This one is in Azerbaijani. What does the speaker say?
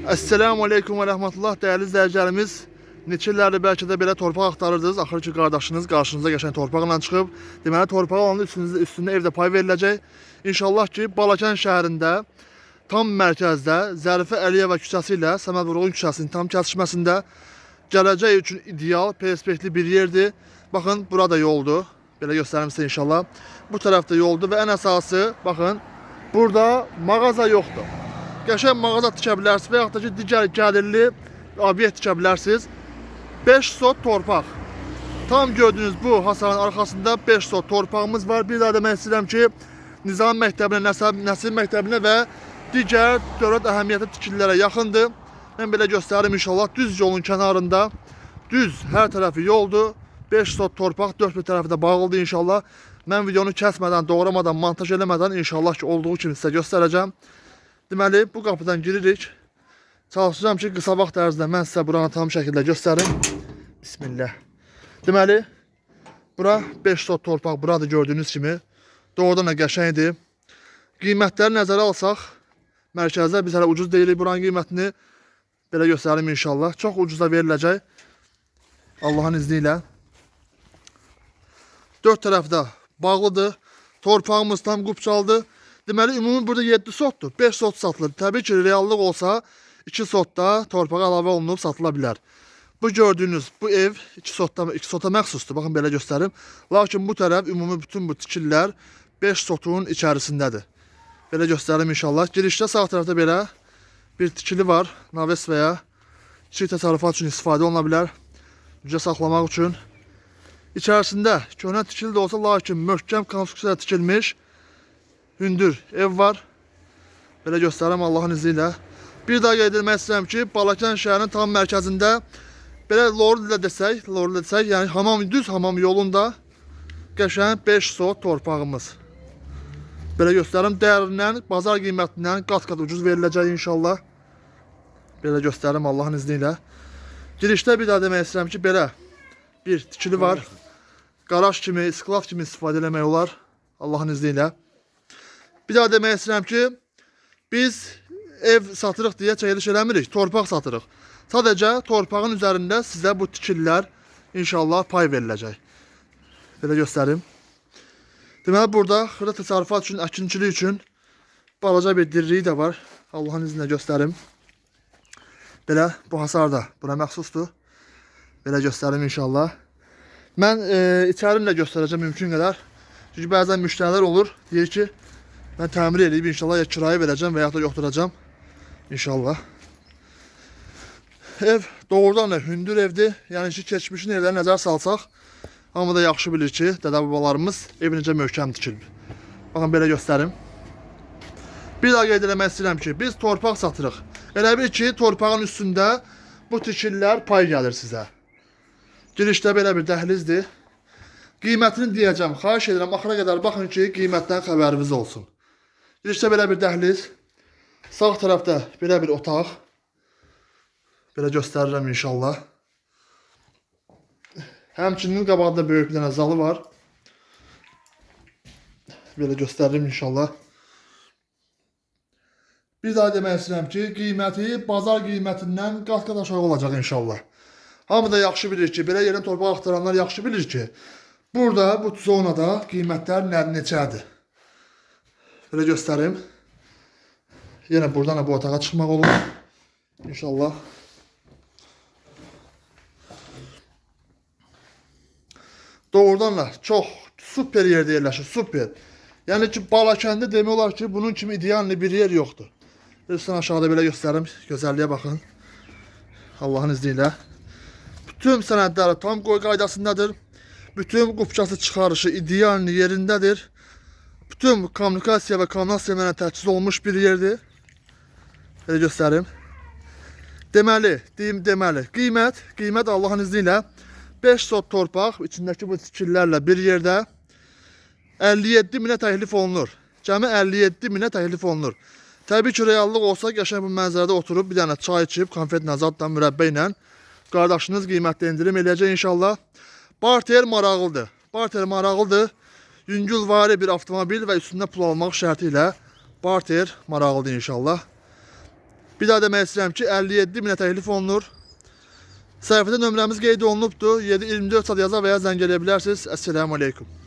Esselamu Aleyküm ve Rahmetullah değerli izləyicilərimiz. Neçə illərdir bəlkə də belə torpaq axtarırdınız. Axır ki qardaşınız qarşınıza geçən torpaqla çıxıb. Deməli torpaq alanın üstündə evdə pay veriləcək. İnşallah ki Balakən şəhərində tam mərkəzdə Zərifə Əliyeva küçəsi ilə Səməd Vurğun küçəsinin tam kəsişməsində gələcək üçün ideal, perspektivli bir yerdir. Baxın, burada yoldur. Belə göstərim sizə inşallah. Bu tərəfdə yoldur və ən əsası baxın, burada mağaza yoxdur. Qəşəng mağaza tikə bilərsiniz və yaxud da ki, digər gəlirli obyekt tikə bilərsiniz. 5 sot torpaq. Tam gördüyünüz bu hasarın arxasında 5 sot torpağımız var. Bir daha demək istəyirəm ki, Nizam məktəbinə, Nəsil məktəbinə və digər dövlət əhəmiyyətli tikililərə yaxındır. Mən belə göstərim inşallah. Düz yolun kənarında, düz hər tərəfi yoldur. 5 sot torpaq, 4 bir tərəfi də bağlıdır inşallah. Mən videonu kəsmədən, doğramadan, montaj eləmədən inşallah ki, olduğu kimi sizə göstərəcəm. Deməli, bu qapıdan giririk. Çalışacağım ki, qısa vaxt ərzində mən sizə buranı tam şəkildə göstərim. Bismillah. Deməli, bura 5 sot torpaq, burada gördüyünüz kimi. Doğrudan da qəşəngdir. Qiymətləri nəzərə alsaq, mərkəzdə biz hələ ucuz deyilik buranın qiymətini. Belə göstərim inşallah. Çox ucuza veriləcək. Allahın izni ilə. 4 tərəfdə bağlıdır. Torpağımız tam qupçaldır. Deməli, ümumi burada 7 sotdur. 5 sot satılır. Təbii ki, reallıq olsa 2 sotda torpağa əlavə olunub satıla bilər. Bu gördüyünüz bu ev 2 sota məxsusdur. Baxın, belə göstərim. Lakin bu tərəf, ümumi bütün bu tikililər 5 sotun içərisindədir. Belə göstərim inşallah. Girişdə sağ tərəfdə belə bir tikili var. Naves və ya kiçik təsərrüfat üçün istifadə oluna bilər. Gücə saxlamaq üçün. İçərisində köhnə tikili də olsa, lakin möhkəm konstruksiyada tikilmiş hündür ev var. Belə göstərim Allahın izni ilə. Bir daha qeyd etmək istəyirəm ki, Balakən şəhərinin tam mərkəzində belə lorla desək, yəni düz hamam yolunda qəşəng 5 sot torpağımız. Belə göstərim, dəyərindən, bazar qiymətindən qat-qat ucuz veriləcək inşallah. Belə göstərim Allahın izni ilə. Girişdə bir daha demək istəyirəm ki, belə bir tikili var. Qaraj kimi, isklav kimi istifadə eləmək olar Allahın izni ilə. Bir daha demək istəyirəm ki, biz ev satırıq deyə çəkiliş eləmirik, torpaq satırıq. Sadəcə torpağın üzərində sizə bu tikililər inşallah pay veriləcək. Belə göstərim. Deməli, burada xırda təsərrüfat üçün, əkinçilik üçün balaca bir dirliyi də var. Allahın izni ilə göstərim. Belə bu hasar da buna məxsusdur. Belə göstərim inşallah. Mən içərini də göstərəcəm mümkün qədər. Çünki bəzən müştərilər olur, deyir ki, mən təmir edib inşallah ya kirayə verəcəm və ya da yoxduracam. İnşallah. Ev doğrudan da hündür evdir. Yəni ki, keçmişin evlərinə nəzər salsaq, hamı da yaxşı bilir ki, dədə-babalarımız ev necə möhkəm tikilib. Baxın, belə göstərim. Bir daha qeyd eləmək istəyirəm ki, biz torpaq satırıq. Elə bil ki, torpağın üstündə bu tikililər pay gəlir sizə. Girişdə belə bir dəhlizdir. Qiymətini deyəcəm. Xahiş edirəm, axıra qədər baxın ki, qiymətdən xəbəriniz olsun. Girişdə belə bir dəhliz. Sağ tərəfdə belə bir otaq. Belə göstərirəm inşallah. Həmçinin qabağında böyük bir dənə zalı var. Belə göstərirəm inşallah. Bir daha demək istəyirəm ki, qiyməti bazar qiymətindən qat-qat aşağı olacaq inşallah. Hamı da yaxşı bilir ki, belə yerdən torpaq axtaranlar yaxşı bilir ki, burada, bu zonada qiymətlər neçədir. Belə göstərim. Yenə buradan da bu otağa çıxmaq olur. İnşallah. Doğrudan da çox super yerdə yerləşir, super. Yəni ki, Balakəndə demək olar ki, bunun kimi idealli bir yer yoxdur. Lütfen aşağıda belə göstərim. Gözəlliyə baxın. Allahın izni ilə. Bütün sənədləri tam qoy qaydasındadır. Bütün qupçası çıxarışı idealni yerindədir. Bütün kommunikasiya və kanal ilə təchiz olmuş bir yerdir. Belə göstərim. Deməli, qiymət Allahın izni ilə 5 sot torpaq, içindəki bu tikillərlə bir yerdə 57 minə təklif olunur. Cəmi 57 minə təklif olunur. Təbii ki, reallıq olsa qəşəng bu mənzərədə oturub bir dənə çay içib, konfet nəzatla, mürəbbə ilə qardaşınız qiymətdə indirim eləyəcək inşallah. Barter maraqlıdır. Yüngülvari bir avtomobil və üstündə pul almaq şərti ilə barter maraqlıdır inşallah. Bir daha demək istəyirəm ki, 57 minə təklif olunur. Səhifədə nömrəmiz qeyd olunubdur. 724 yaza və ya zəng eləyə bilərsiniz. Əssəlamu aleykum.